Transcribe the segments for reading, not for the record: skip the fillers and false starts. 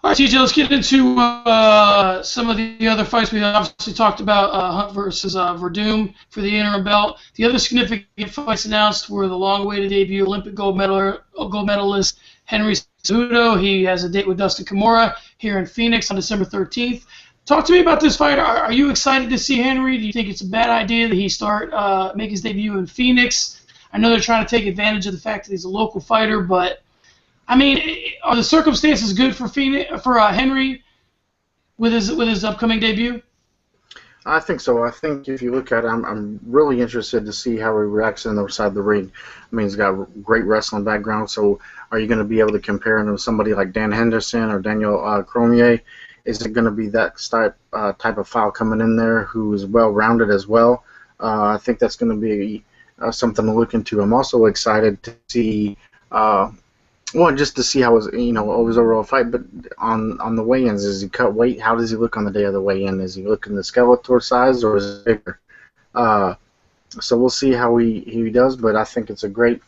All right, TJ, let's get into some of the other fights. We obviously talked about Hunt versus Verdum for the interim belt. The other significant fights announced were the long-awaited debut Olympic gold medalist Henry Cejudo. He has a date with Dustin Kimura here in Phoenix on December 13th. Talk to me about this fight. Are you excited to see Henry? Do you think it's a bad idea that he make his debut in Phoenix? I know they're trying to take advantage of the fact that he's a local fighter, but I mean, are the circumstances good for Henry with his upcoming debut? I think so. I think if you look at it, I'm really interested to see how he reacts on the side of the ring. I mean, he's got a great wrestling background, so are you going to be able to compare him to somebody like Dan Henderson or Daniel Cormier? Is it going to be that type of file coming in there who is well-rounded as well? I think that's going to be something to look into. I'm also excited to see, just to see how his overall fight. But on the weigh-ins, does he cut weight? How does he look on the day of the weigh-in? Is he looking the Skeletor size or is it bigger? So we'll see how he does. But I think it's a great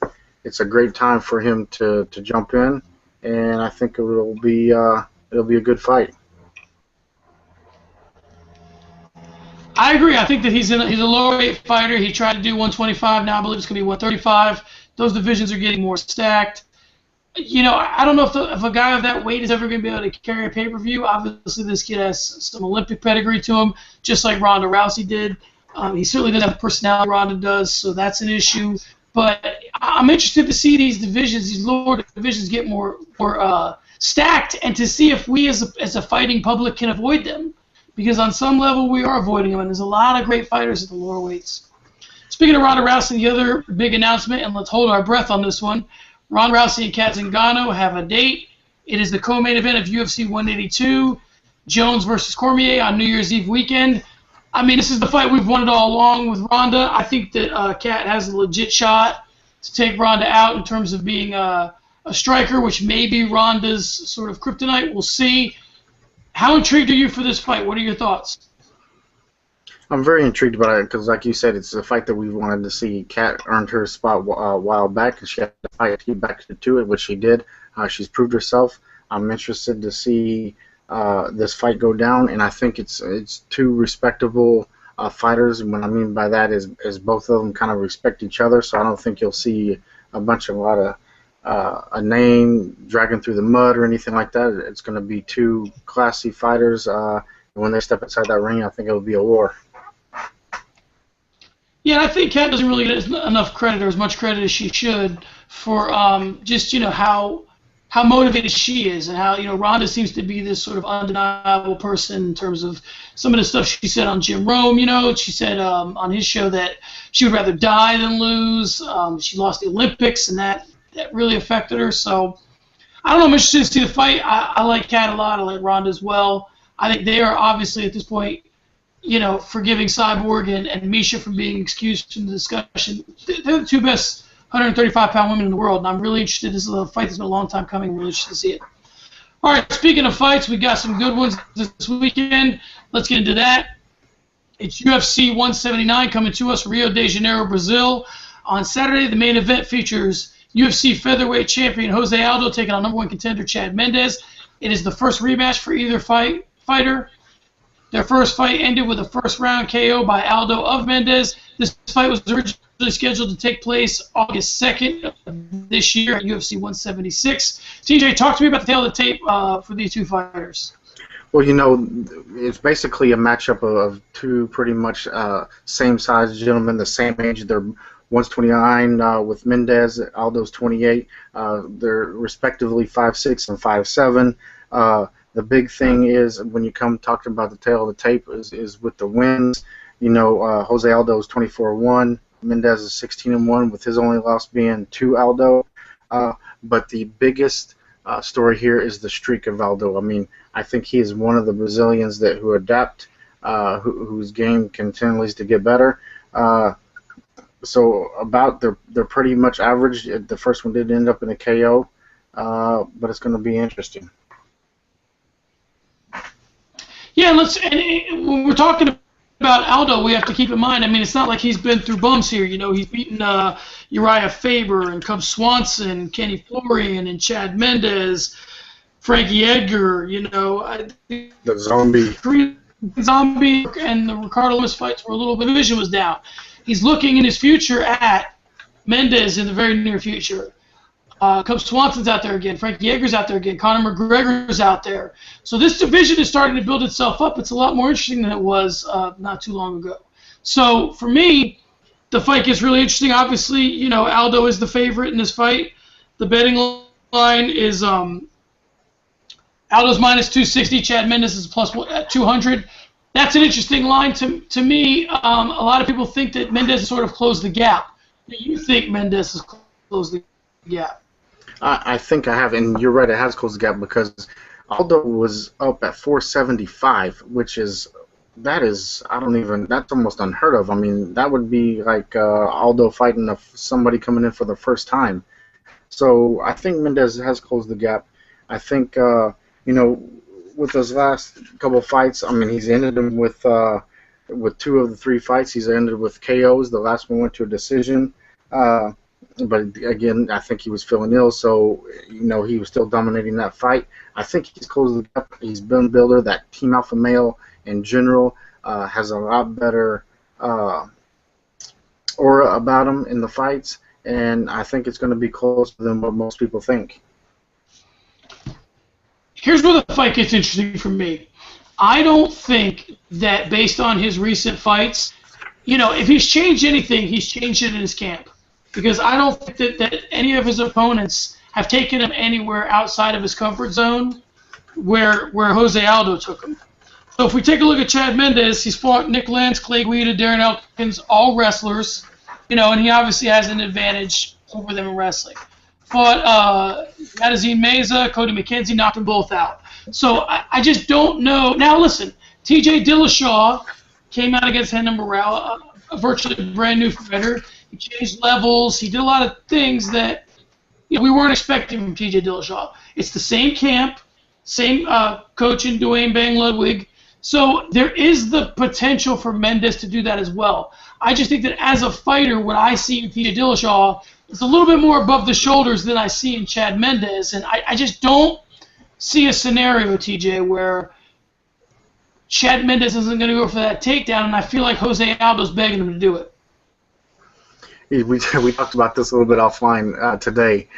time for him to jump in, and I think it'll be a good fight. I agree. I think that he's a lower weight fighter. He tried to do 125. Now I believe it's going to be 135. Those divisions are getting more stacked. You know, I don't know if a guy of that weight is ever going to be able to carry a pay-per-view. Obviously, this kid has some Olympic pedigree to him, just like Ronda Rousey did. He certainly doesn't have the personality Ronda does, so that's an issue. But I'm interested to see these divisions, these lower divisions, get more stacked, and to see if we as a fighting public can avoid them. Because on some level we are avoiding them, and there's a lot of great fighters at the lower weights. Speaking of Ronda Rousey, the other big announcement, and let's hold our breath on this one, Ronda Rousey and Kat Zingano have a date. It is the co-main event of UFC 182, Jones versus Cormier on New Year's Eve weekend. I mean, this is the fight we've wanted all along with Ronda. I think that Kat has a legit shot to take Ronda out in terms of being a striker, which may be Ronda's sort of kryptonite. We'll see. How intrigued are you for this fight? What are your thoughts? I'm very intrigued about it because, like you said, it's a fight that we wanted to see. Kat earned her spot a while back, and she had to fight to get back to it, which she did. She's proved herself. I'm interested to see this fight go down, and I think it's two respectable fighters. And what I mean by that is both of them kind of respect each other, so I don't think you'll see a lot of a name dragging through the mud or anything like that. It's going to be two classy fighters, and when they step inside that ring, I think it'll be a war. Yeah, I think Kat doesn't really get enough credit or as much credit as she should for just how motivated she is, and how Ronda seems to be this sort of undeniable person in terms of some of the stuff she said on Jim Rome. She said on his show that she would rather die than lose. She lost the Olympics, and that really affected her. So I don't know. I'm interested to see the fight. I like Kat a lot. I like Ronda as well. I think they are obviously at this point, forgiving Cyborg and Misha from being excused from the discussion. They're the two best 135-pound women in the world, and I'm really interested. This is a fight that's been a long time coming. I'm really interested to see it. All right, speaking of fights, we got some good ones this weekend. Let's get into that. It's UFC 179 coming to us from Rio de Janeiro, Brazil. On Saturday, the main event features UFC featherweight champion Jose Aldo taking on #1 contender Chad Mendes. It is the first rematch for either fighter. Their first fight ended with a first-round KO by Aldo of Mendes. This fight was originally scheduled to take place August 2nd of this year at UFC 176. TJ, talk to me about the tail of the tape for these two fighters. Well, it's basically a matchup of two pretty much same-sized gentlemen, the same age. They're 129 with Mendes, Aldo's 28. They're respectively 5'6" and 5'7". The big thing is when you come talking about the tail of the tape is with the wins. Jose Aldo is 24-1. Mendes is 16-1, with his only loss being to Aldo. But the biggest story here is the streak of Aldo. I mean, I think he is one of the Brazilians who adapt, whose game continues to get better. So they're pretty much average. The first one did end up in a KO, but it's going to be interesting. Yeah, and when we're talking about Aldo, we have to keep in mind, I mean, it's not like he's been through bumps here. He's beaten Uriah Faber and Cub Swanson, Kenny Florian, and Chad Mendes. Frankie Edgar, The Zombie. Zombie and the Ricardo Lewis fights were a little bit, vision was down. He's looking in his future at Mendes in the very near future. Cub Swanson's out there again. Frankie Edgar's out there again. Conor McGregor's out there. So this division is starting to build itself up. It's a lot more interesting than it was not too long ago. So for me, the fight gets really interesting. Obviously, Aldo is the favorite in this fight. The betting line is Aldo's minus 260. Chad Mendes is plus 200. That's an interesting line to me. A lot of people think that Mendes has sort of closed the gap. Do you think Mendes has closed the gap? I think I have, and you're right, it has closed the gap because Aldo was up at 475, that's almost unheard of. I mean, that would be like Aldo fighting somebody coming in for the first time. So I think Mendes has closed the gap. I think, with those last couple of fights, I mean, he's ended them with 2 of the 3 fights. He's ended with KOs. The last one went to a decision. But again, I think he was feeling ill, so he was still dominating that fight. I think he's closed the gap. He's been a builder. That Team Alpha Male in general has a lot better aura about him in the fights, and I think it's going to be closer than what most people think. Here's where the fight gets interesting for me. I don't think that based on his recent fights, if he's changed anything, he's changed it in his camp. Because I don't think that any of his opponents have taken him anywhere outside of his comfort zone where Jose Aldo took him. So if we take a look at Chad Mendes, he's fought Nick Lance, Clay Guida, Darren Elkins, all wrestlers, and he obviously has an advantage over them in wrestling. Fought Madazine Meza, Cody McKenzie, knocked them both out. So I just don't know. Now listen, TJ Dillashaw came out against Renan Barão, a virtually brand new fighter. He changed levels. He did a lot of things that we weren't expecting from TJ Dillashaw. It's the same camp, same coach in Dwayne Bang Ludwig. So there is the potential for Mendes to do that as well. I just think that as a fighter, what I see in TJ Dillashaw is a little bit more above the shoulders than I see in Chad Mendes. And I just don't see a scenario, TJ, where Chad Mendes isn't going to go for that takedown, and I feel like Jose Aldo's begging him to do it. We talked about this a little bit offline today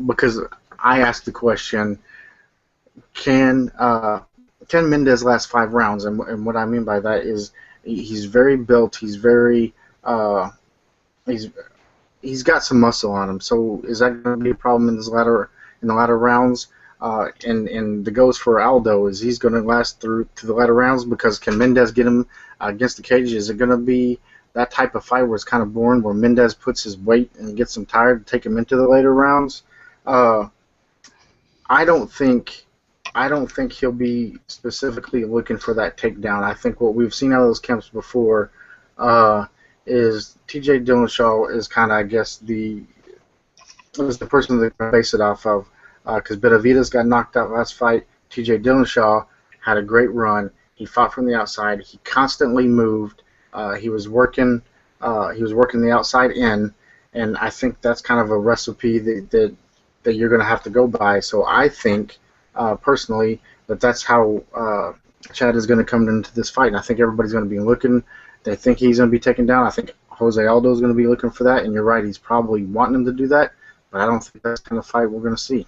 because I asked the question, can Mendes last 5 rounds? And what I mean by that is he's very built. He's very he's got some muscle on him. So is that going to be a problem in the latter rounds? And the goes for Aldo is he's going to last through to the latter rounds because can Mendes get him against the cage? Is it going to be that type of fight where it's kind of boring, where Mendes puts his weight and gets him tired to take him into the later rounds? I don't think he'll be specifically looking for that takedown. I think what we've seen out of those camps before is TJ Dillashaw is kind of, I guess, the person that can base it off of. Because Benavidez got knocked out last fight. TJ Dillashaw had a great run. He fought from the outside. He constantly moved. He was working the outside in, and I think that's kind of a recipe that you're going to have to go by. So I think personally that's how Chad is going to come into this fight, and I think everybody's going to be looking. They think he's going to be taken down. I think Jose Aldo is going to be looking for that, and you're right, he's probably wanting him to do that, but I don't think that's the kind of fight we're going to see.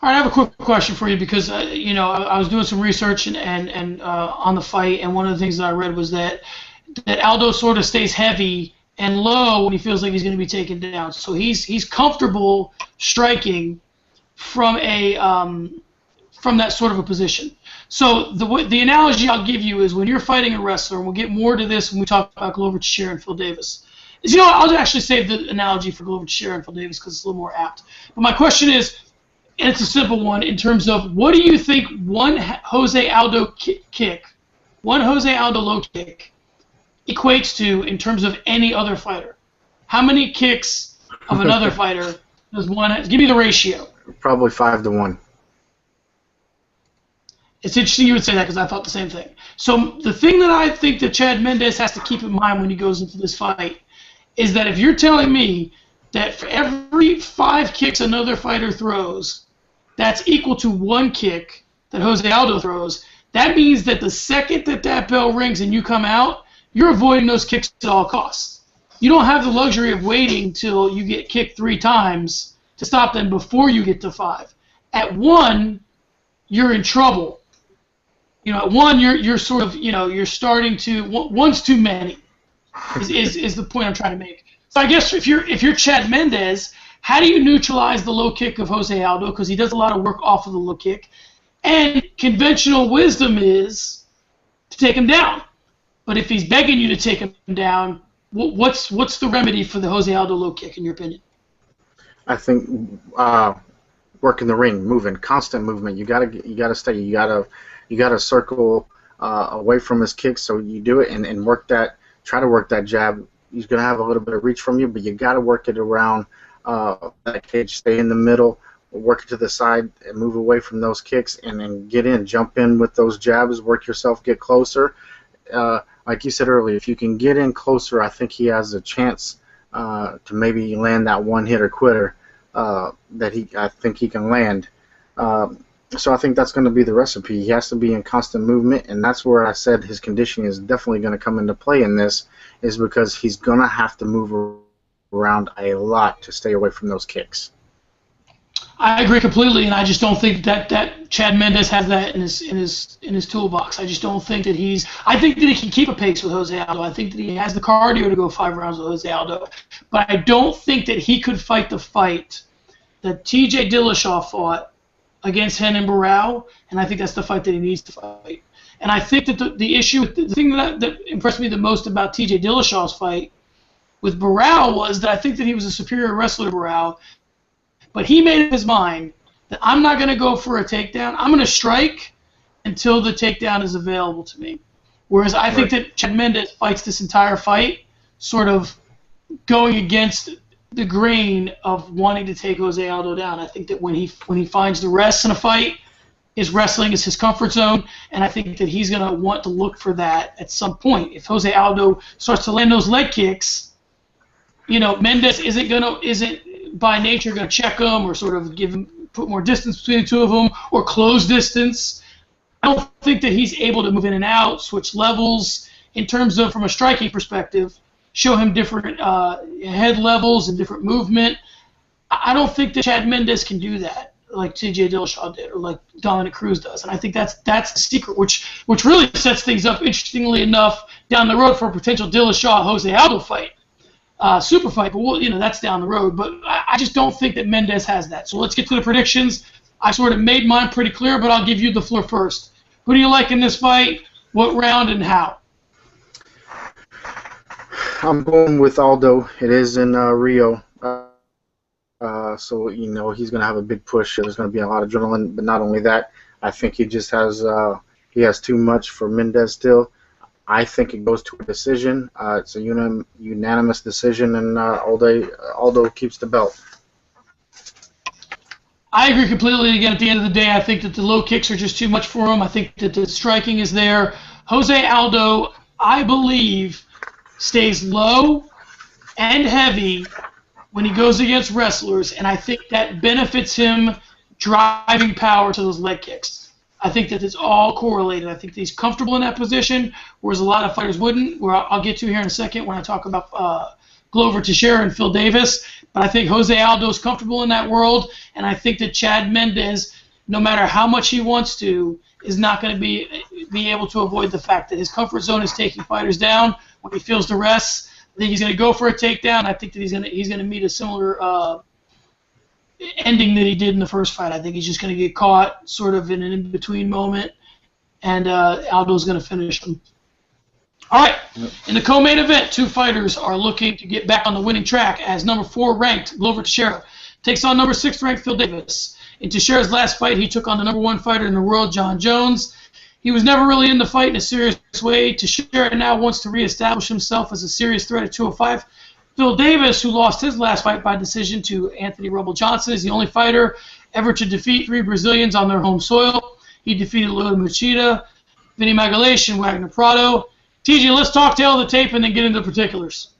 All right, I have a quick question for you because I was doing some research and on the fight, and one of the things that I read was that Aldo sort of stays heavy and low when he feels like he's going to be taken down. So he's comfortable striking from that sort of a position. So the analogy I'll give you is when you're fighting a wrestler, and we'll get more to this when we talk about Glover Teixeira and Phil Davis. I'll actually save the analogy for Glover Teixeira and Phil Davis because it's a little more apt. But my question is, and it's a simple one, in terms of what do you think one Jose Aldo one Jose Aldo low kick equates to in terms of any other fighter? How many kicks of another fighter does one? Give me the ratio. Probably 5-1. It's interesting you would say that because I thought the same thing. So the thing that I think that Chad Mendes has to keep in mind when he goes into this fight is that if you're telling me that for every 5 kicks another fighter throws, that's equal to 1 kick that Jose Aldo throws, that means that the second that that bell rings and you come out, you're avoiding those kicks at all costs. You don't have the luxury of waiting till you get kicked 3 times to stop them before you get to 5. At 1, you're in trouble. At 1, you're sort of, you're starting to, 1's too many, is the point I'm trying to make. So I guess if you're Chad Mendes, how do you neutralize the low kick of Jose Aldo? Because he does a lot of work off of the low kick. And conventional wisdom is to take him down. But if he's begging you to take him down, what's the remedy for the Jose Aldo low kick, in your opinion? I think work in the ring, moving, constant movement. You gotta stay. You gotta circle away from his kicks. So you do it and work that. Try to work that jab. He's gonna have a little bit of reach from you, but you gotta work it around that cage. Stay in the middle. Work it to the side and move away from those kicks, and then get in, jump in with those jabs, work yourself, get closer. Like you said earlier, if you can get in closer, I think he has a chance to maybe land that one-hitter quitter that I think he can land. So I think that's going to be the recipe. He has to be in constant movement, and that's where I said his conditioning is definitely going to come into play in this, is because he's going to have to move around a lot to stay away from those kicks. I agree completely, and I just don't think that Chad Mendes has that in his toolbox. I just don't think that I think that he can keep a pace with Jose Aldo. I think that he has the cardio to go 5 rounds with Jose Aldo, but I don't think that he could fight the fight that T.J. Dillashaw fought against Renan Barão, and I think that's the fight that he needs to fight. And I think that the thing that impressed me the most about T.J. Dillashaw's fight with Barão was that I think that he was a superior wrestler to Barão. But he made up his mind that I'm not going to go for a takedown. I'm going to strike until the takedown is available to me. Whereas I think that Chad Mendes fights this entire fight sort of going against the grain of wanting to take Jose Aldo down. I think that when he finds the rest in a fight, his wrestling is his comfort zone, and I think that he's going to want to look for that at some point. If Jose Aldo starts to land those leg kicks, Mendes isn't by nature going to check him or sort of put more distance between the two of them or close distance. I don't think that he's able to move in and out, switch levels in terms of, from a striking perspective, show him different head levels and different movement. I don't think that Chad Mendes can do that like T.J. Dillashaw did or like Dominic Cruz does, and I think that's the secret, which really sets things up, interestingly enough, down the road for a potential Dillashaw-Jose Aldo fight. Super fight, but that's down the road. But I just don't think that Mendes has that. So let's get to the predictions. I sort of made mine pretty clear, but I'll give you the floor first. Who do you like in this fight? What round and how? I'm going with Aldo. It is in Rio. So he's going to have a big push. There's going to be a lot of adrenaline. But not only that, I think he just has too much for Mendes still. I think it goes to a decision. It's a unanimous decision, and Aldo keeps the belt. I agree completely. Again, at the end of the day, I think that the low kicks are just too much for him. I think that the striking is there. Jose Aldo, I believe, stays low and heavy when he goes against wrestlers, and I think that benefits him driving power to those leg kicks. I think that it's all correlated. I think that he's comfortable in that position, whereas a lot of fighters wouldn't, where I'll get to here in a second when I talk about Glover Teixeira and Phil Davis. But I think Jose Aldo is comfortable in that world, and I think that Chad Mendes, no matter how much he wants to, is not going to be able to avoid the fact that his comfort zone is taking fighters down. When he feels the rest, I think he's going to go for a takedown. I think that he's going to meet a similar ending that he did in the first fight. I think he's just going to get caught sort of in an in-between moment, and Aldo's going to finish him. All right, in the co-main event, 2 fighters are looking to get back on the winning track as number 4 ranked Glover Teixeira takes on number 6 ranked Phil Davis. In Teixeira's last fight, he took on the number 1 fighter in the world, John Jones. He was never really in the fight in a serious way. Teixeira now wants to reestablish himself as a serious threat at 205. Phil Davis, who lost his last fight by decision to Anthony Rumble Johnson, is the only fighter ever to defeat 3 Brazilians on their home soil. He defeated Lyoto Machida, Vinny Magalhães, and Wagner Prado. TJ, let's talk tail of the tape and then get into the particulars.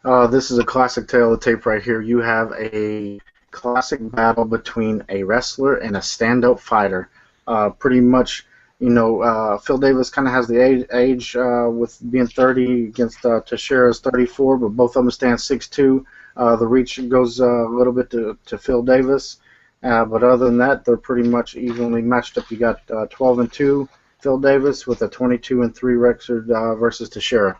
This is a classic tail of the tape right here. You have a classic battle between a wrestler and a stand-up fighter. Pretty much, Phil Davis kind of has the age with being 30 against Teixeira's 34, but both of them stand 6'2". The reach goes a little bit to Phil Davis, but other than that, they're pretty much evenly matched up. You got 12-2 Phil Davis with a 22-3 record versus Teixeira.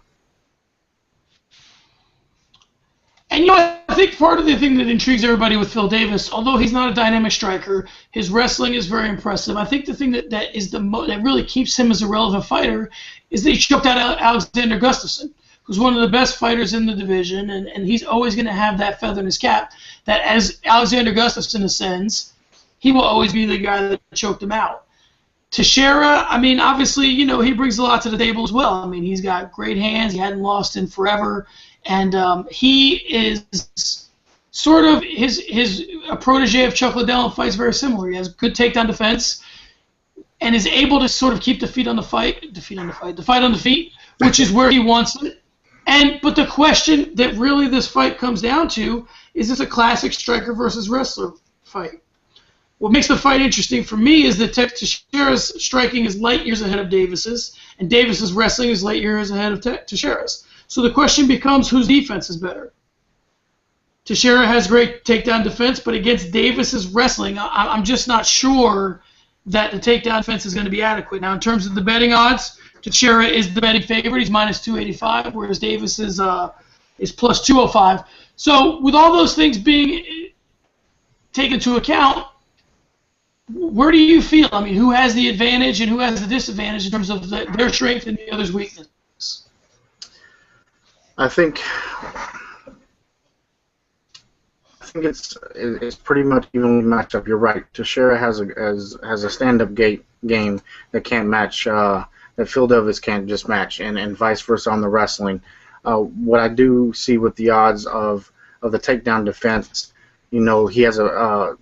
And I think part of the thing that intrigues everybody with Phil Davis, although he's not a dynamic striker, his wrestling is very impressive. I think the thing that that really keeps him as a relevant fighter is that he choked out Alexander Gustafsson, who's one of the best fighters in the division, and he's always going to have that feather in his cap that as Alexander Gustafsson ascends, he will always be the guy that choked him out. Teixeira, I mean, obviously, he brings a lot to the table as well. I mean, he's got great hands. He hadn't lost in forever. And he is sort of a protege of Chuck Liddell and fights very similar. He has good takedown defense and is able to sort of keep the fight on the feet, which is where he wants it. But the question that really this fight comes down to is this a classic striker versus wrestler fight? What makes the fight interesting for me is that Teixeira's striking is light years ahead of Davis's, and Davis's wrestling is light years ahead of Teixeira's. So the question becomes, whose defense is better? Teixeira has great takedown defense, but against Davis's wrestling, I'm just not sure that the takedown defense is going to be adequate. Now, in terms of the betting odds, Teixeira is the betting favorite. He's minus 285, whereas Davis is plus 205. So with all those things being taken into account, where do you feel? I mean, who has the advantage and who has the disadvantage in terms of their strength and the other's weakness? I think it's pretty much evenly matched up. You're right. Teixeira has a stand-up game that can't match, that Phil Davis can't just match, and vice versa on the wrestling. What I do see with the odds of the takedown defense, he has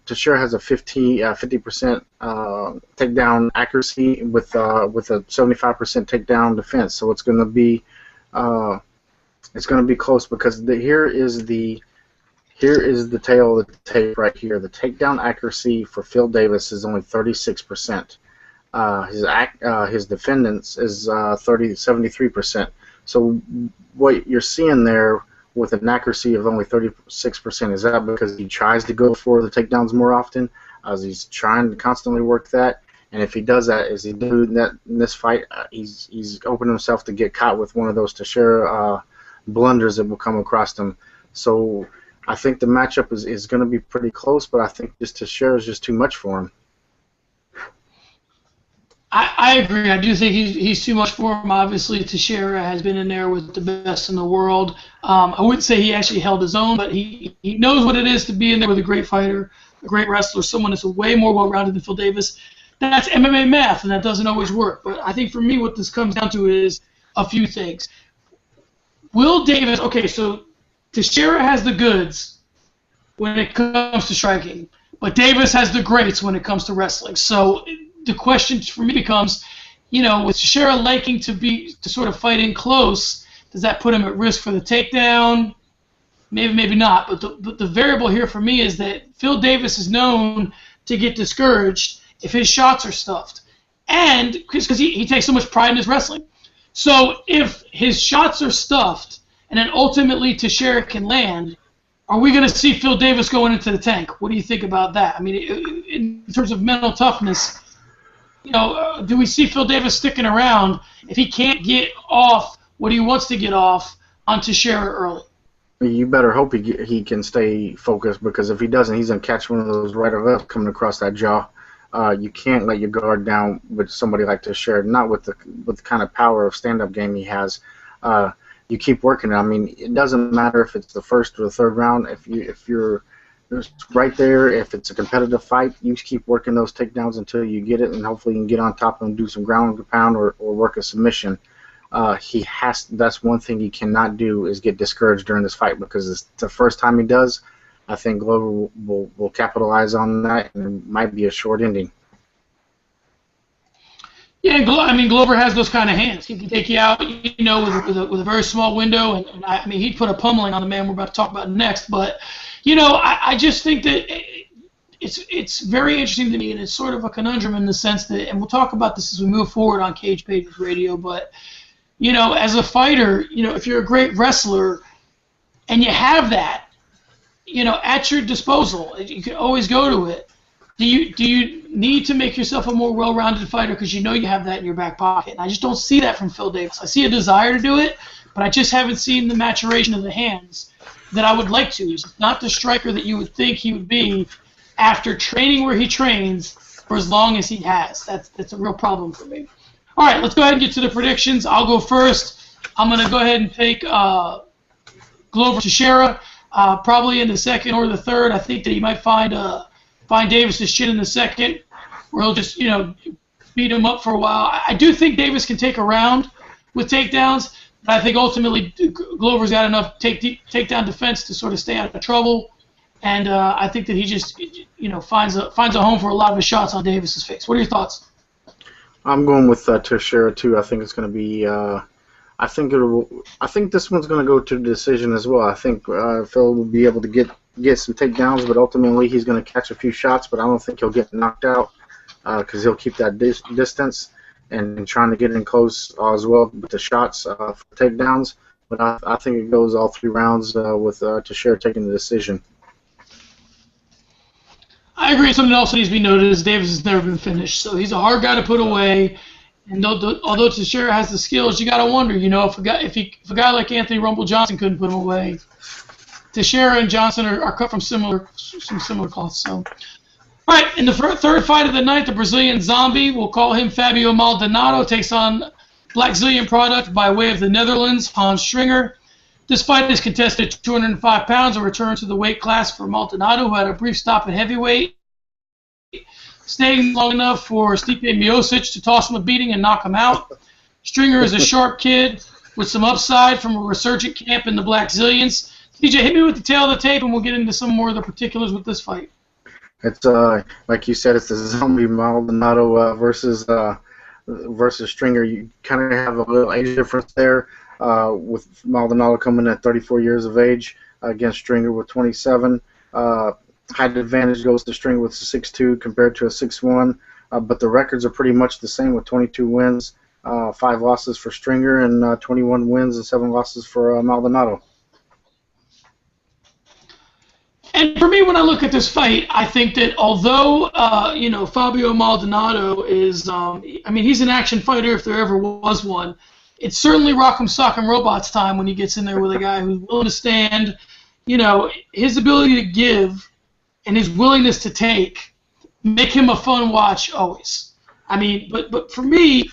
Teixeira has a 50% takedown accuracy with a 75% takedown defense. So it's going to be close because here is the tail of the tape right here. The takedown accuracy for Phil Davis is only 36%. His defendants is 73%. So what you're seeing there with an accuracy of only 36%, is that because he tries to go for the takedowns more often, as he's trying to constantly work that? And if he does that, is he doing that in this fight? He's opened himself to get caught with one of those Teixeira blunders that will come across him. So I think the matchup is going to be pretty close, but I think just Teixeira is just too much for him. I agree. I do think he's too much for him. Obviously, Teixeira has been in there with the best in the world. I wouldn't say he actually held his own, but he knows what it is to be in there with a great fighter, a great wrestler, someone that's way more well-rounded than Phil Davis. That's MMA math, and that doesn't always work. But I think for me what this comes down to is a few things. Will Davis, okay, so Teixeira has the goods when it comes to striking, but Davis has the greats when it comes to wrestling. So the question for me becomes, with Teixeira liking to sort of fight in close, does that put him at risk for the takedown? Maybe, maybe not. But the variable here for me is that Phil Davis is known to get discouraged if his shots are stuffed, and because he takes so much pride in his wrestling. So if his shots are stuffed and then ultimately Teixeira can land, are we going to see Phil Davis going into the tank? What do you think about that? I mean, in terms of mental toughness, do we see Phil Davis sticking around if he can't get off what he wants to get off on Teixeira early? You better hope he can stay focused, because if he doesn't, he's going to catch one of those right or left coming across that jaw. You can't let your guard down with somebody like Teixeira, not with the kind of power of stand-up game he has. You keep working it. I mean, it doesn't matter if it's the first or the third round. If you're right there, if it's a competitive fight, you just keep working those takedowns until you get it, and hopefully you can get on top of him, do some ground and pound or work a submission. That's one thing he cannot do, is get discouraged during this fight, because it's the first time he does. I think Glover will capitalize on that, and it might be a short ending. Yeah, Glover has those kind of hands. He can take you out, with a very small window, and I mean, he'd put a pummeling on the man we're about to talk about next. But I just think that it's very interesting to me, and it's sort of a conundrum in the sense that, and we'll talk about this as we move forward on Cage Pages Radio, but, as a fighter, if you're a great wrestler and you have that, at your disposal, you can always go to it. Do you need to make yourself a more well-rounded fighter because you have that in your back pocket? And I just don't see that from Phil Davis. I see a desire to do it, but I just haven't seen the maturation of the hands that I would like to. He's not the striker that you would think he would be after training where he trains for as long as he has. That's a real problem for me. All right, let's go ahead and get to the predictions. I'll go first. I'm going to go ahead and take Glover Teixeira, probably in the second or the third. I think that he might find Davis's chin in the second, where he'll just beat him up for a while. I do think Davis can take a round with takedowns, but I think ultimately Glover's got enough takedown defense to sort of stay out of trouble, and I think that he just finds a home for a lot of his shots on Davis's face. What are your thoughts? I'm going with Teixeira too. I think it's going to be. I think this one's going to go to the decision as well. I think Phil will be able to get some takedowns, but ultimately he's going to catch a few shots. But I don't think he'll get knocked out because he'll keep that distance and trying to get in close as well with the shots for takedowns. But I think it goes all 3 rounds with Teixeira taking the decision. I agree. Something else that needs to be noted is Davis has never been finished, so he's a hard guy to put away. And although Teixeira has the skills, you got to wonder, if a guy like Anthony Rumble Johnson couldn't put him away, Teixeira and Johnson are cut from similar cloths. So, all right, in the third fight of the night, the Brazilian Zombie, we'll call him Fabio Maldonado, takes on Black Zillion product by way of the Netherlands, Hans Stringer. This fight is contested at 205 pounds, a return to the weight class for Maldonado, who had a brief stop at heavyweight, staying long enough for Stipe Miocic to toss him a beating and knock him out. Stringer is a sharp kid with some upside from a resurgent camp in the Black Zillions. TJ, hit me with the tail of the tape, and we'll get into some more of the particulars with this fight. It's like you said, it's the Zombie Maldonado versus Stringer. You kind of have a little age difference there, with Maldonado coming at 34 years of age against Stringer with 27. Height advantage goes to Stringer with a 6'2" compared to a 6'1", but the records are pretty much the same with 22 wins, 5 losses for Stringer, and 21 wins and 7 losses for Maldonado. And for me, when I look at this fight, I think that although Fabio Maldonado is, he's an action fighter if there ever was one. It's certainly Rock'em Sock'em Robots time when he gets in there with a guy who's willing to stand. His ability to give and his willingness to take make him a fun watch always. But for me,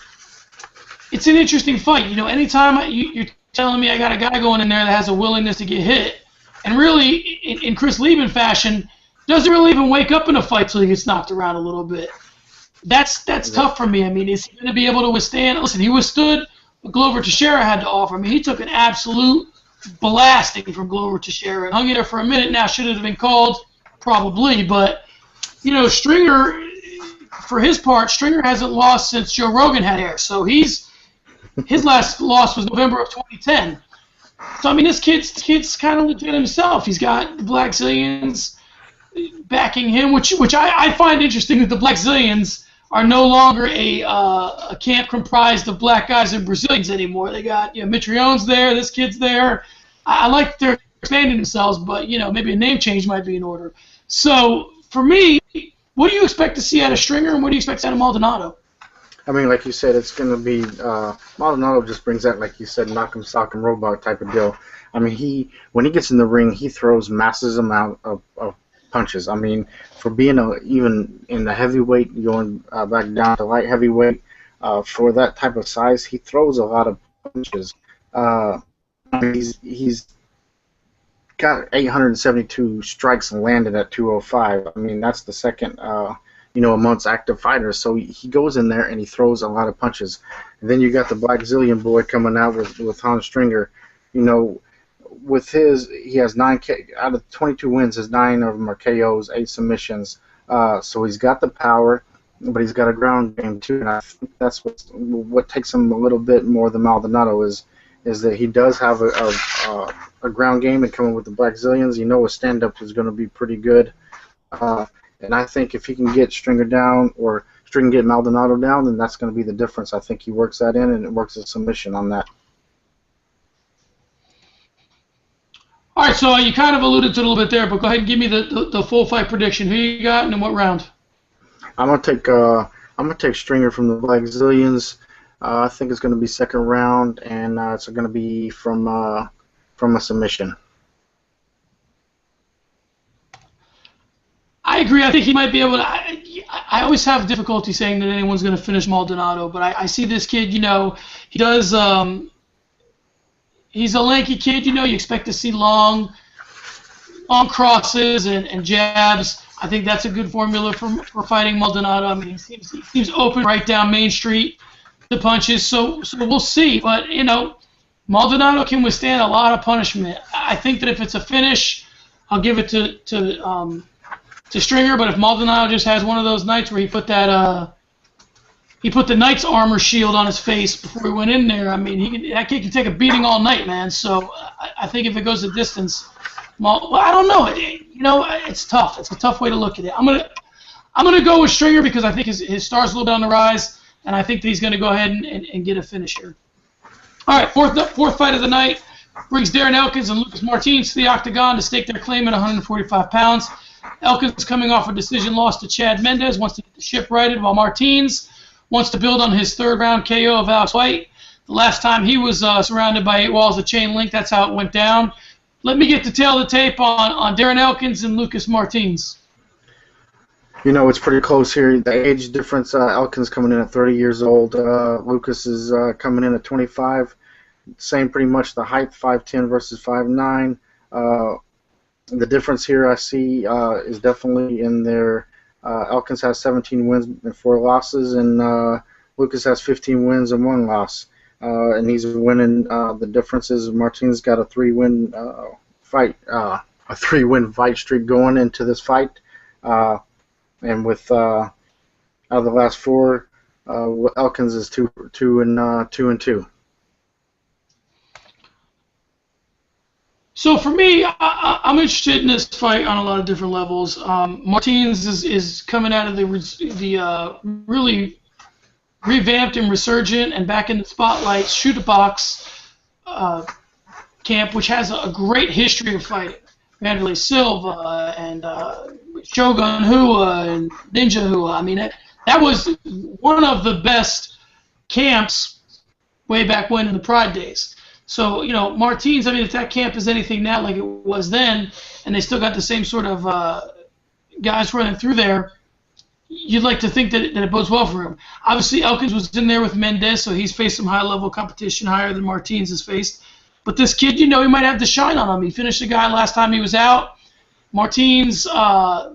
it's an interesting fight. Anytime you're telling me I got a guy going in there that has a willingness to get hit, and really, in Chris Lieben fashion, doesn't really even wake up in a fight till he gets knocked around a little bit. That's tough for me. Is he going to be able to withstand? Listen, he withstood what Glover Teixeira had to offer. He took an absolute blasting from Glover Teixeira and hung in there for a minute. Now, should it have been called? Probably, but Stringer, for his part, Stringer hasn't lost since Joe Rogan had hair. So his last loss was November of 2010. So this kid's kind of legit himself. He's got the Black Zillions backing him, which I find interesting that the Black Zillions are no longer a camp comprised of black guys and Brazilians anymore. They got Mitrione's there, this kid's there. I like they're expanding themselves, but maybe a name change might be in order. So for me, what do you expect to see out of Stringer, and what do you expect out of Maldonado? Like you said, it's going to be Maldonado just brings that, like you said, knock 'em, sock 'em, robot type of deal. When he gets in the ring, he throws massive amount of punches. For being even in the heavyweight, going back down to light heavyweight, for that type of size, he throws a lot of punches. He's got 872 strikes and landed at 205. That's the second, amongst active fighters. So he goes in there and he throws a lot of punches. And then you got the Black Zillion boy coming out with Hans Stringer. With he has 9 out of 22 wins. His 9 of them are KOs, 8 submissions. So he's got the power, but he's got a ground game too. And I think that's what takes him a little bit more than Maldonado is is that he does have a ground game, and coming with the Brazilians, his stand-up is going to be pretty good. And I think if he can get Stringer down or Stringer get Maldonado down, then that's going to be the difference. I think he works that in, and it works a submission on that. All right, so you kind of alluded to it a little bit there, but go ahead and give me the full fight prediction. Who you got and in what round? I'm gonna take Stringer from the Brazilians. I think it's going to be second round, and it's going to be from a submission. I agree. I think he might be able to. I always have difficulty saying that anyone's going to finish Maldonado, but I see this kid. He does. He's a lanky kid. You expect to see long crosses and jabs. I think that's a good formula for fighting Maldonado. I mean, he seems open right down Main Street to punches. So we'll see. But Maldonado can withstand a lot of punishment. I think that if it's a finish, I'll give it to Stringer. But if Maldonado just has one of those nights where he put the Knight's armor shield on his face before he went in there, I mean, that kid can take a beating all night, man. So I think if it goes the distance, I don't know. It's tough. It's a tough way to look at it. I'm gonna go with Stringer because I think his star's a little bit on the rise, and I think that he's gonna go ahead and get a finish here. All right, fourth fight of the night brings Darren Elkins and Lucas Martins to the octagon to stake their claim at 145 pounds. Elkins, coming off a decision loss to Chad Mendes, wants to get the ship righted, while Martins wants to build on his third-round KO of Alex White. The last time he was surrounded by 8 walls of chain link, that's how it went down. Let me get the tail of the tape on Darren Elkins and Lucas Martins. It's pretty close here. The age difference, Elkins coming in at 30 years old. Lucas is coming in at 25. Same pretty much the height, 5'10 versus 5'9. The difference here I see is definitely in their Elkins has 17 wins and 4 losses, and Lucas has 15 wins and 1 loss. And he's winning. The difference is Martinez got a 3-win fight streak going into this fight, and with out of the last 4, Elkins is 2-2. So for me, I'm interested in this fight on a lot of different levels. Martins is coming out of the really revamped and resurgent and back in the spotlight shoot-a-box camp, which has a great history of fighting. Vanderlei Silva and Shogun Hua and Ninja Hua. I mean, that was one of the best camps way back when in the Pride days. So, Martins, I mean, if that camp is anything now like it was then, and they still got the same sort of guys running through there, you'd like to think that it bodes well for him. Obviously, Elkins was in there with Mendes, so he's faced some high-level competition, higher than Martins has faced. But this kid, he might have to shine on him. He finished the guy last time he was out. Martins,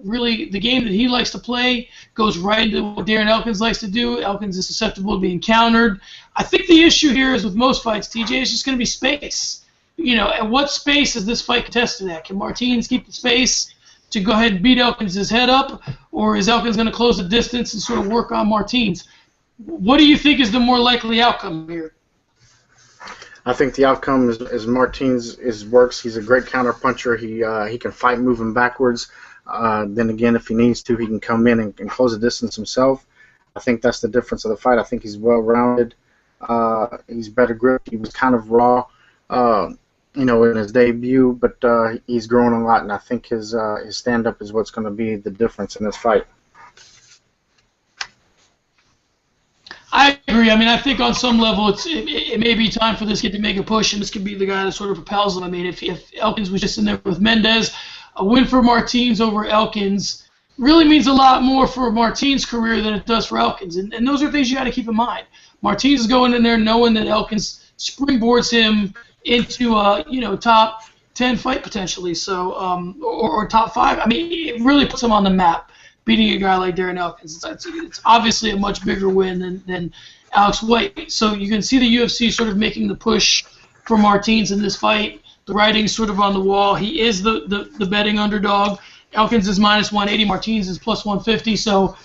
really, the game that he likes to play goes right into what Darren Elkins likes to do. Elkins is susceptible to being countered. I think the issue here is with most fights, TJ, is just going to be space. At what space is this fight contested at? Can Martins keep the space to go ahead and beat Elkins' head up, or is Elkins going to close the distance and sort of work on Martins? What do you think is the more likely outcome here? I think the outcome is Martins works. He's a great counter puncher. He can fight moving backwards. Then again, if he needs to, he can come in and close the distance himself. I think that's the difference of the fight. I think he's well-rounded. He's better grip. He was kind of raw, in his debut, but he's grown a lot, and I think his stand-up is what's going to be the difference in this fight. I agree. I mean, I think on some level it may be time for this kid to make a push, and this could be the guy that sort of propels him. I mean, if Elkins was just in there with Mendes, a win for Martins over Elkins really means a lot more for Martins' career than it does for Elkins. And those are things you got to keep in mind. Martins is going in there knowing that Elkins springboards him into top 10 fight potentially, so or top 5. I mean, it really puts him on the map. Beating a guy like Darren Elkins, it's obviously a much bigger win than Alex White. So you can see the UFC sort of making the push for Martins in this fight. The writing's sort of on the wall. He is the betting underdog. Elkins is -180. Martins is +150. So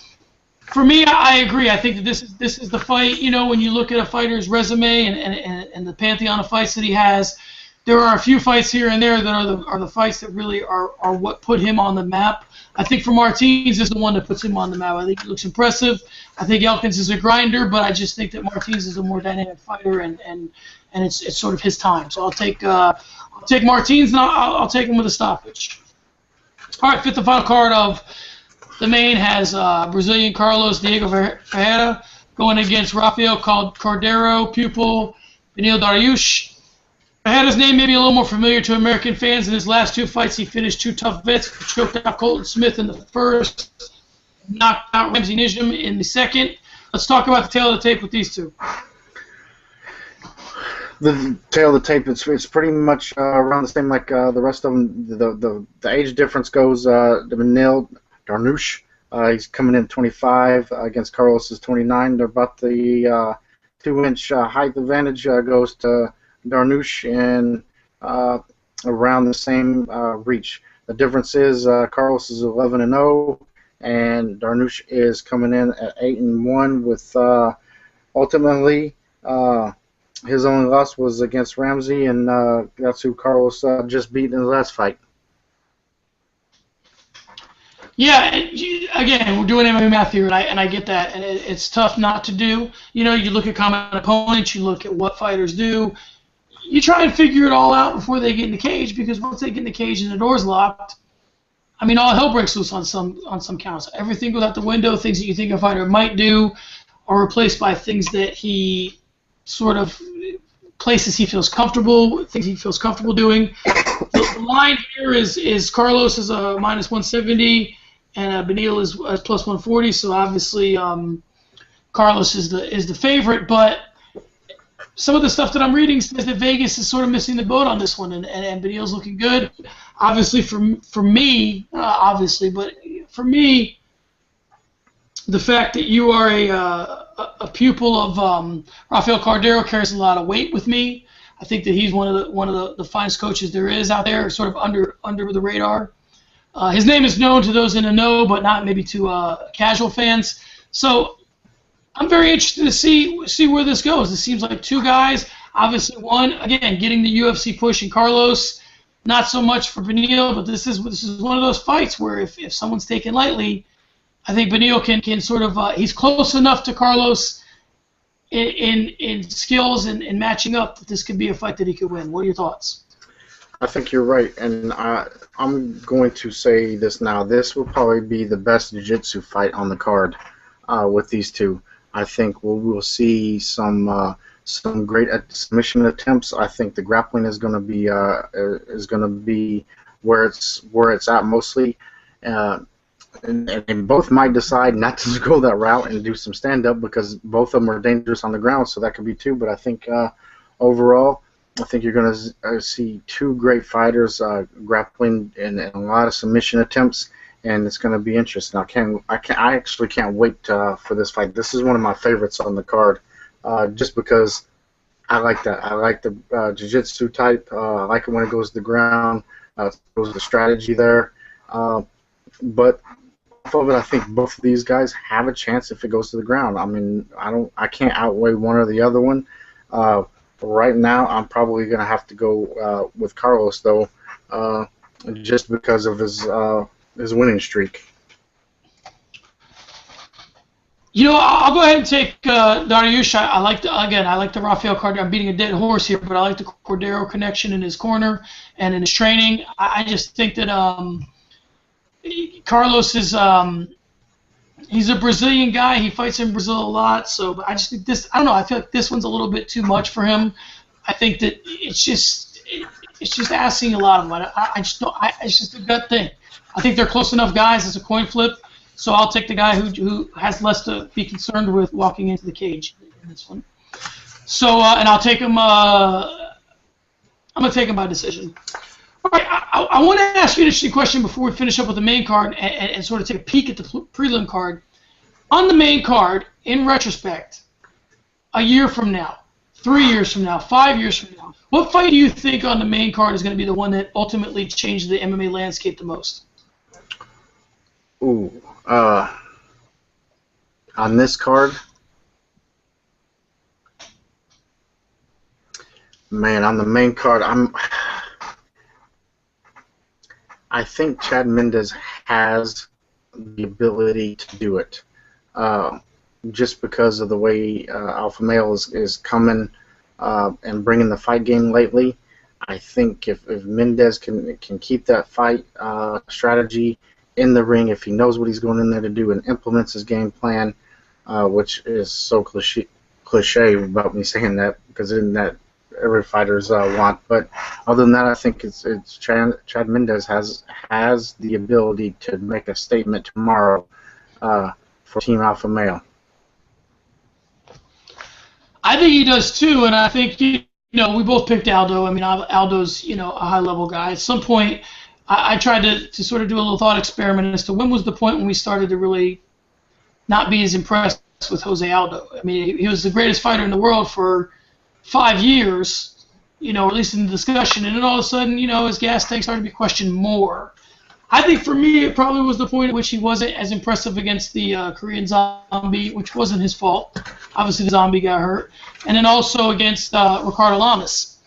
For me, I agree. I think that this is the fight. You know, when you look at a fighter's resume and the pantheon of fights that he has, there are a few fights here and there that are the fights that really are what put him on the map. I think for Martins is the one that puts him on the map. I think he looks impressive. I think Elkins is a grinder, but I just think that Martins is a more dynamic fighter, and it's sort of his time. So I'll take Martins, and I'll take him with a stoppage. All right, fifth and final card of the main has Brazilian Carlos Diego Ferreira going against Rafael Cordeiro, pupil Beneil Dariush. Ferreira's name may be a little more familiar to American fans. In his last two fights, he finished two tough vets, choked out Colton Smith in the first, knocked out Ramsey Nijm in the second. Let's talk about the tail of the tape with these two. The tail of the tape, it's pretty much around the same like the rest of them. The age difference goes to Beneil Dariush. He's coming in 25 against Carlos is 29. They're about the 2-inch height advantage goes to Dariush and around the same reach. The difference is Carlos is 11-0 and Dariush is coming in at 8-1 with ultimately his only loss was against Ramsey, and that's who Carlos just beat in the last fight. Yeah, again, we're doing MMA math here, and I get that, and it's tough not to do. You know, you look at common opponents, you look at what fighters do. You try and figure it all out before they get in the cage, because once they get in the cage and the door's locked, I mean, all hell breaks loose on some counts. Everything goes out the window. Things that you think a fighter might do are replaced by things that he sort of places he feels comfortable, things he feels comfortable doing. The line here is Carlos is a minus 170 and Beneil is plus 140. So obviously Carlos is the favorite, but some of the stuff that I'm reading says that Vegas is sort of missing the boat on this one, and Beneil's looking good. Obviously, for me, but for me, the fact that you are a pupil of Rafael Cordeiro carries a lot of weight with me. I think that he's one of the finest coaches there is out there, sort of under the radar. His name is known to those in the know, but not maybe to casual fans. So I'm very interested to see where this goes. It seems like two guys. Obviously, one again getting the UFC push, and Carlos not so much for Beneil. But this is one of those fights where if someone's taken lightly, I think Beneil can sort of he's close enough to Carlos in skills and matching up that this could be a fight that he could win. What are your thoughts? I think you're right, and I'm going to say this now. This will probably be the best jiu-jitsu fight on the card with these two. I think we'll see some great submission attempts. I think the grappling is going to be where it's at mostly, and both might decide not to go that route and do some stand-up because both of them are dangerous on the ground. So that could be two. But I think overall, I think you're going to see two great fighters grappling and a lot of submission attempts. And it's going to be interesting. I actually can't wait for this fight. This is one of my favorites on the card, just because I like that. I like the jiu-jitsu type. I like it when it goes to the ground. It goes to the strategy there. But off of it, I think both of these guys have a chance if it goes to the ground. I mean, I can't outweigh one or the other one. Right now, I'm probably going to have to go with Carlos though, just because of his winning streak. You know, I'll go ahead and take Dariush. I like the Rafael Cordeiro. I'm beating a dead horse here, but I like the Cordeiro connection in his corner and in his training. I just think that Carlos is he's a Brazilian guy. He fights in Brazil a lot. So I just think this. I don't know. I feel like this one's a little bit too much for him. I think that it's just asking a lot of him. It's just a gut thing. I think they're close enough guys. It's a coin flip. So I'll take the guy who has less to be concerned with walking into the cage in this one. So and I'll take him. I'm gonna take him by decision. All right. I want to ask you an interesting question before we finish up with the main card and sort of take a peek at the prelim card. On the main card, in retrospect, a year from now, 3 years from now, 5 years from now, what fight do you think on the main card is going to be the one that ultimately changed the MMA landscape the most? Ooh, On this card, man, on the main card, I think Chad Mendes has the ability to do it, just because of the way Alpha Male is coming and bringing the fight game lately. I think if Mendes can keep that fight strategy in the ring, if he knows what he's going in there to do and implements his game plan, which is so cliche about me saying that, because isn't that every fighter's want. But other than that, I think it's Chad Mendes has the ability to make a statement tomorrow for Team Alpha Male. I think he does too, and I think we both picked Aldo. I mean, Aldo's a high-level guy. At some point, I tried to sort of do a little thought experiment as to when was the point when we started to really not be as impressed with Jose Aldo. I mean, he was the greatest fighter in the world for 5 years, or at least in the discussion, and then all of a sudden, his gas tank started to be questioned more. I think for me, it probably was the point at which he wasn't as impressive against the Korean Zombie, which wasn't his fault. Obviously, the Zombie got hurt. And then also against Ricardo Lamas.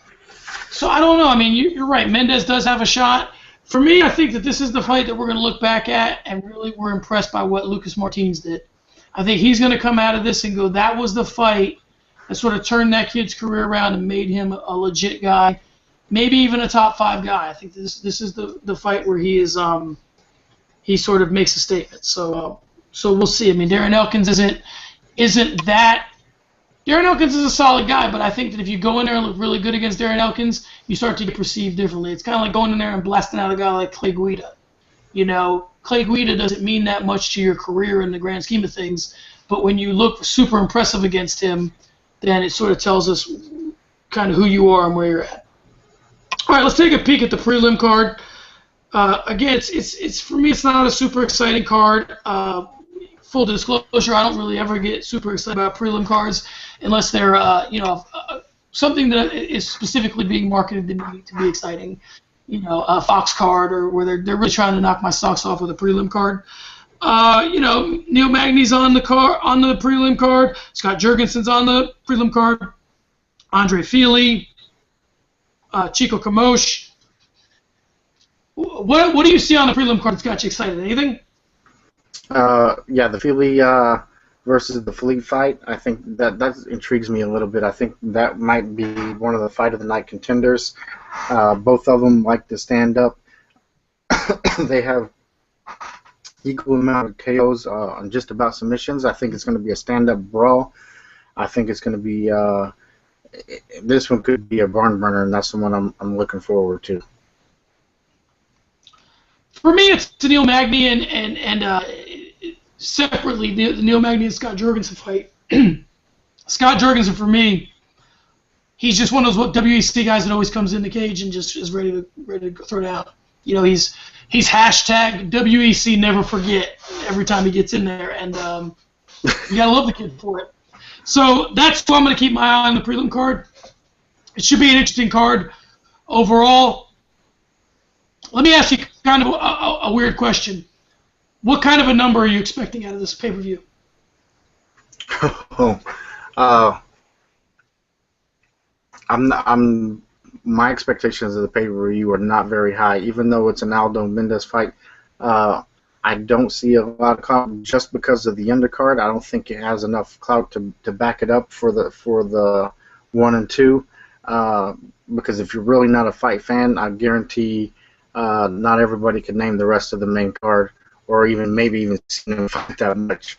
So I don't know. I mean, you're right. Mendes does have a shot. For me, I think that this is the fight that we're going to look back at, and really we're impressed by what Lucas Martins did. I think he's going to come out of this and go, that was the fight that sort of turned that kid's career around and made him a legit guy. Maybe even a top 5 guy. I think this is the fight where he is he sort of makes a statement. So we'll see. I mean, Darren Elkins isn't that. Darren Elkins is a solid guy, but I think that if you go in there and look really good against Darren Elkins, you start to get perceived differently. It's kind of like going in there and blasting out a guy like Clay Guida. Clay Guida doesn't mean that much to your career in the grand scheme of things, but when you look super impressive against him, then it sort of tells us kind of who you are and where you're at. All right, let's take a peek at the prelim card. Again, it's for me, it's not a super exciting card. Full disclosure, I don't really ever get super excited about prelim cards unless they're something that is specifically being marketed to me to be exciting. A Fox card, or where they're really trying to knock my socks off with a prelim card. Neil Magny's on the prelim card. Scott Jurgensen's on the prelim card. Andre Fili. Chico Kamosh. What do you see on the prelim card that's got you excited? Anything? Yeah, the Fili versus the Fleet fight. I think that intrigues me a little bit. I think that might be one of the fight of the night contenders. Both of them like to stand up. They have equal amount of KOs on just about submissions. I think it's going to be a stand-up brawl. I think it's going to be. This one could be a barn burner, and that's the one I'm looking forward to. For me, it's the Neil Magny and separately the Neil Magny and Scott Jurgensen fight. Scott Jurgensen, for me, he's just one of those WEC guys that always comes in the cage and just is ready to throw down. He's hashtag WEC never forget every time he gets in there, and you gotta love the kid for it. So that's why I'm going to keep my eye on the prelim card. It should be an interesting card overall. Let me ask you kind of a weird question. What kind of a number are you expecting out of this pay-per-view? My expectations of the pay-per-view are not very high, even though it's an Aldo Mendes fight. I don't see a lot of clout just because of the undercard. I don't think it has enough clout to back it up for the 1 and 2. Because if you're really not a fight fan, I guarantee not everybody can name the rest of the main card, or maybe even see them fight that much.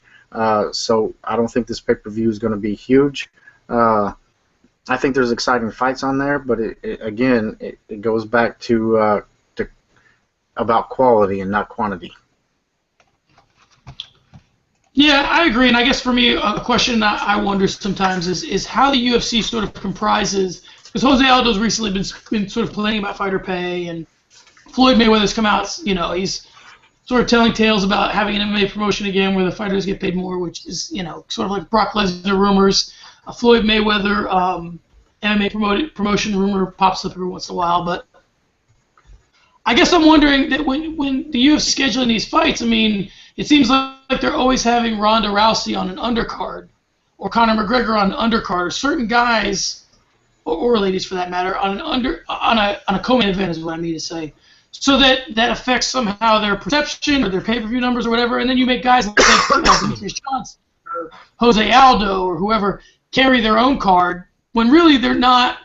So I don't think this pay-per-view is going to be huge. I think there's exciting fights on there, but it goes back to about quality and not quantity. Yeah, I agree, and I guess for me, a question I wonder sometimes is how the UFC sort of comprises, because Jose Aldo's recently been sort of complaining about fighter pay, and Floyd Mayweather's come out, he's sort of telling tales about having an MMA promotion again where the fighters get paid more, which is, sort of like Brock Lesnar rumors. A Floyd Mayweather MMA promotion rumor pops up every once in a while, but I guess I'm wondering that when the UFC scheduling these fights, I mean, it seems like they're always having Ronda Rousey on an undercard, or Conor McGregor on an undercard, or certain guys, or ladies for that matter, on a co-main event is what I mean to say. So that affects somehow their perception or their pay-per-view numbers or whatever, and then you make guys like Demetrius Johnson or Jose Aldo or whoever carry their own card when really they're not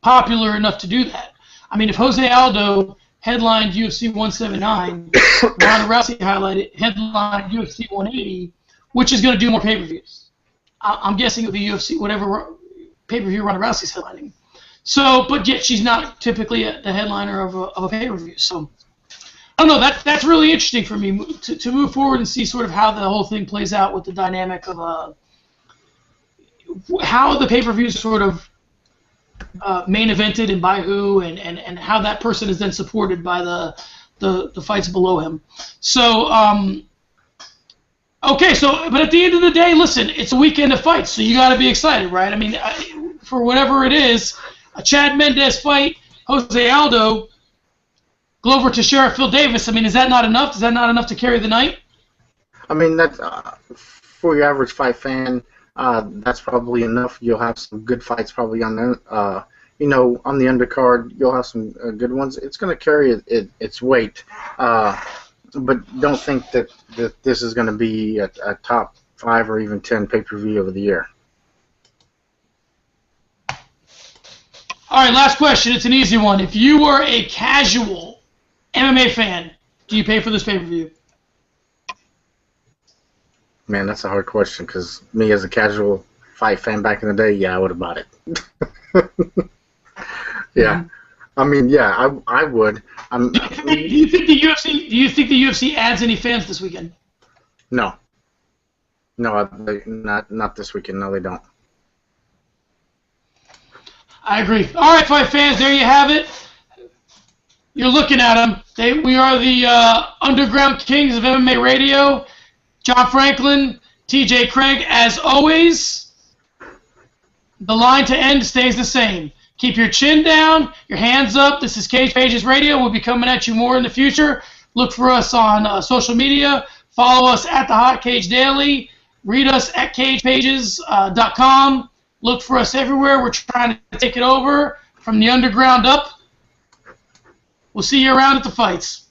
popular enough to do that. I mean, if Jose Aldo headlined UFC 179, Ronda Rousey headlined UFC 180, which is going to do more pay-per-views? I'm guessing it would be UFC, whatever pay-per-view Ronda Rousey's headlining. So, but yet she's not typically the headliner of a pay-per-view. So, I don't know. That's really interesting for me to move forward and see sort of how the whole thing plays out with the dynamic of how the pay-per-views sort of main evented and by who, and how that person is then supported by the fights below him. So, okay. So, but at the end of the day, listen, it's a weekend of fights, so you got to be excited, right? I mean, for whatever it is. A Chad Mendes fight, Jose Aldo, Glover Teixeira, Phil Davis. I mean, is that not enough? Is that not enough to carry the night? I mean, that's for your average fight fan. That's probably enough. You'll have some good fights probably on the, on the undercard. You'll have some good ones. It's going to carry its weight, but don't think that this is going to be a top 5 or even 10 pay-per-view of the year. All right, last question. It's an easy one. If you were a casual MMA fan, do you pay for this pay-per-view? Man, that's a hard question because me as a casual fight fan back in the day, yeah, I would have bought it. Yeah. I mean, yeah, I would. Do you think the UFC adds any fans this weekend? No. No, not this weekend. No, they don't. I agree. All right, fight fans, there you have it. You're looking at them. We are the underground kings of MMA radio. John Franklin, TJ Craig, as always, the line to end stays the same. Keep your chin down, your hands up. This is Cage Pages Radio. We'll be coming at you more in the future. Look for us on social media. Follow us at the Hot Cage Daily. Read us at cagepages.com. Look for us everywhere. We're trying to take it over from the underground up. We'll see you around at the fights.